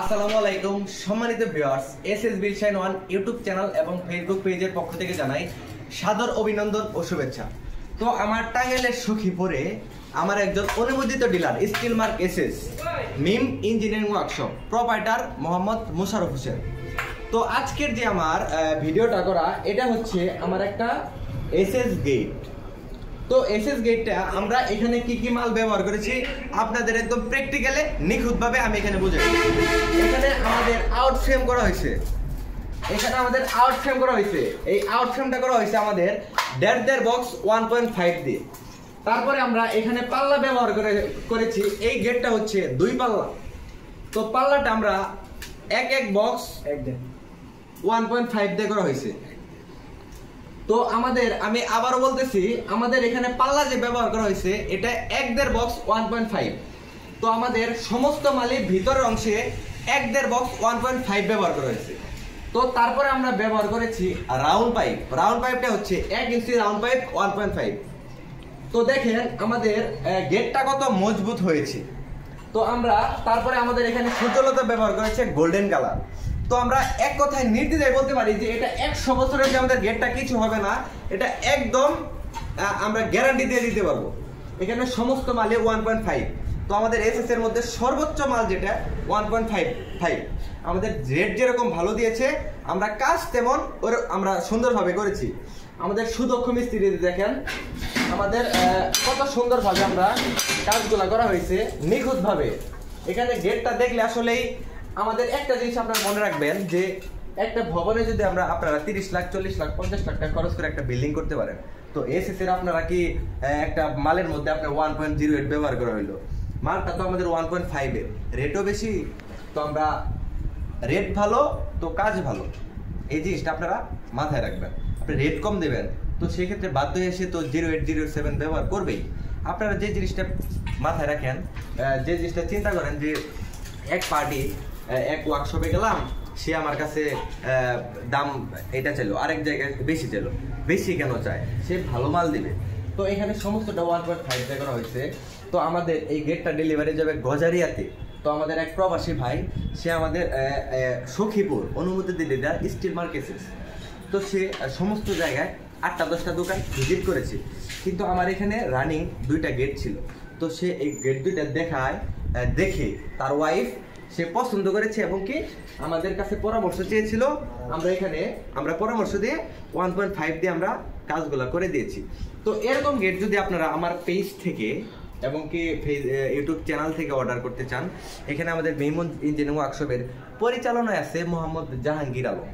আসসালামু আলাইকুম সম্মানিত ভিউয়ার্স, এসএস বিল শাইন ওয়ান ইউটিউব চ্যানেল এবং ফেসবুক পেজের পক্ষ থেকে জানাই সাদর অভিনন্দন ও শুভেচ্ছা। তো আমার টাঙ্গাইলের সখীপুরে আমার একজন অনুমোদিত dealer steel mark SS Meem engineering workshop proprietor Mohammad Mosharraf Hossain. তো আজকের যে আমার ভিডিওটা করা এটা হচ্ছে আমার একটা এসএস গেট। তো এসএস গেটটা আমরা এখানে কি কি মাল ব্যবহার করেছি আপনাদের একদম প্র্যাকটিক্যালি নিখুঁতভাবে আমি এখানে বুঝাই। এখানে আমাদের আউট ফ্রেম করা হয়েছে, এই আউট ফ্রেমটা করা হয়েছে আমাদের 1.5 বক্স 1.5 দিয়ে। তারপরে আমরা এখানে পাল্লা ব্যবহার করেছি। এই গেটটা হচ্ছে 2 পাল্লা। তো পাল্লাটা আমরা এক বক্স 1.5 দিয়ে করা হয়েছে। তো আমাদের আমি আবারও বলতেছি, আমাদের এখানে পাল্লা যে ব্যবহার করা হয়েছে এটা 1.5 বক্স 1.5। তো আমাদের সমস্ত মালই ভিতরের অংশে 1.5 বক্স 1.5 ব্যবহার করা হয়েছে। তো তারপরে আমরা ব্যবহার করেছি রাউন্ড পাইপটা হচ্ছে 1 ইঞ্চি রাউন্ড পাইপ 1.5। তো দেখেন আমাদের গেটটা কত মজবুত হয়েছে। তো আমরা তারপরে আমাদের এখানে সূর্যলতা ব্যবহার করেছে গোল্ডেন কালার। তো আমরা এক কথায় নির্দ্বিধায় বলতে পারি যে এটা 100 বছরের যে আমাদের গেটটা কিছু হবে না, এটা একদম আমরা গ্যারান্টি দিয়ে দিতে পারবো। এখানে সমস্ত মালে 1.5। তো আমাদের এসএস এর মধ্যে সর্বোচ্চ মাল যেটা 1.5। আমাদের রেট যেরকম ভালো দিয়েছে আমরা কাজ তেমন আমরা সুন্দরভাবে করেছি। আমাদের সুদক্ষ মিস্ত্রি দেখেন আমাদের কত সুন্দরভাবে আমরা কাজগুলা করা হয়েছে নিখুঁতভাবে। এখানে গেটটা দেখলে আসলেই আমাদের একটা জিনিস আপনারা মনে রাখবেন যে একটা ভবনে যদি আপনারা 30 লাখ 40 লাখ 50 লাখ টাকা খরচ করে একটা বিল্ডিং করতে পারেন, তো এসএস এর আপনারা কি একটা মালের মধ্যে আপনার 1.08 ব্যবহার করা হইলো, মালটা তো আমাদের 1.5 এর রেটও বেশি। তো আমরা রেট ভালো তো কাজ ভালো, এই জিনিসটা আপনারা মাথায় রাখবেন। আপনি রেট কম দেবেন তো সেক্ষেত্রে বাধ্য হয়ে এসে তো 0807 ব্যবহার করবেই। আপনারা যে জিনিসটা মাথায় রাখেন, যে জিনিসটা চিন্তা করেন যে এক পার্টি এক ওয়ার্কশপে গেলাম, সে আমার কাছে দাম এটা চাইলো, আরেক জায়গায় বেশি চাইলো। বেশি কেন চায়? সে ভালো মাল দিবে। তো এখানে সমস্তটা 1.5 দিয়ে করা হয়েছে। তো আমাদের এই গেটটা ডেলিভারি যাবে গজারিয়াতে। তো আমাদের এক প্রবাসী ভাই, সে আমাদের সখীপুর অনুমোদিত ডিলার স্টিল মার্ক এসএস। তো সে সমস্ত জায়গায় 8-10টা দোকান ভিজিট করেছে, কিন্তু আমার এখানে রানিং 2টা গেট ছিল। তো সে এই গেট 2টা দেখে তার ওয়াইফ সে পছন্দ করেছে এবং কি আমাদের কাছে পরামর্শ চেয়েছিল। আমরা পরামর্শ দিয়ে 1.5 দিয়ে আমরা কাজগুলো করে দিয়েছি। তো এরকম গেট যদি আপনারা আমার পেজ থেকে এবং কি ইউটিউব চ্যানেল থেকে অর্ডার করতে চান, এখানে আমাদের মিম ইঞ্জিনিয়ারিং ওয়ার্কশপের পরিচালনায় আছে মোহাম্মদ জাহাঙ্গীর আলম।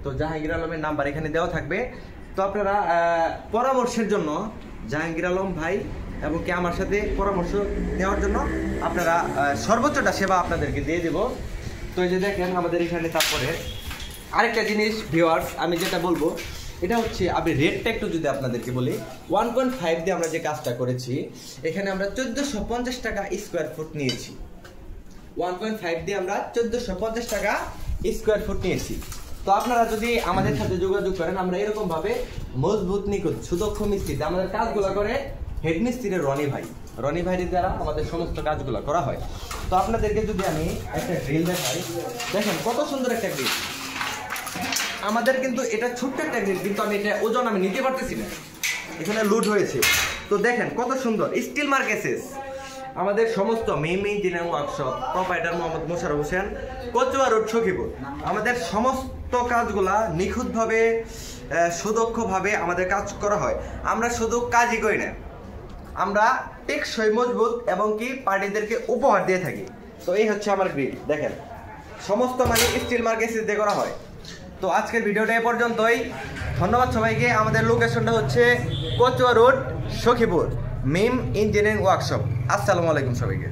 তো জাহাঙ্গীর আলমের নাম্বার এখানে দেওয়া থাকবে। তো আপনারা পরামর্শের জন্য জাহাঙ্গীর আলম ভাই এবং কি আমার সাথে পরামর্শ নেওয়ার জন্য আপনারা সর্বোচ্চটা সেবা আপনাদেরকে দিয়ে দেব। তো এই যে দেখেন আমাদের এখানে। তারপরে আরেকটা জিনিস ভিউয়ার্স আমি যেটা বলবো, এটা হচ্ছে আমি রেটটা একটু যদি আপনাদেরকে বলি, 1.5 দিয়ে আমরা যে কাজটা করেছি এখানে আমরা 1450 টাকা স্কোয়ার ফুট নিয়েছি। 1.5 দিয়ে আমরা 1450 টাকা স্কোয়ার ফুট নিয়েছি। তো আপনারা যদি আমাদের সাথে যোগাযোগ করেন, আমরা এরকম ভাবে মজবুত নিখুঁত সুদক্ষ মিস্ত্রিতে আমাদের কাজগুলো করে হেড মিস্ত্রি রনি ভাইয়ের দ্বারা আমাদের সমস্ত কাজগুলো করা হয়। তো আপনাদেরকে যদি আমি একটা গ্রিল দেখাই, দেখেন কত সুন্দর একটা গ্রিল। আমাদের কিন্তু এটা ছোট্ট একটা গ্রিল, কিন্তু আমি এটা ওজন আমি নিতে পারতেছি না, এখানে লুট হয়েছে। তো দেখেন কত সুন্দর স্টিল মার্ক এসএস আমাদের সমস্ত Meem engineering workshop proprietor Mohammad Mosharraf Hossain, Kachua road Sakhipur. আমাদের সমস্ত কাজগুলা নিখুঁতভাবে সুদক্ষভাবে আমাদের কাজ করা হয়। আমরা শুধু কাজই করি না, আমরা টেকসই মজবুত এবং কি পার্টিদেরকে উপহার দিয়ে থাকি। তো এই হচ্ছে আমার গ্রিল, দেখেন সমস্ত মানে স্টিল মার্ক এসএস দিয়ে করা হয়। তো আজকের ভিডিওটা এ পর্যন্তই। ধন্যবাদ সবাইকে। আমাদের লোকেশনটা হচ্ছে কচুয়া রোড সখীপুর মিম ইঞ্জিনিয়ারিং ওয়ার্কশপ। আসসালামু আলাইকুম সবাইকে।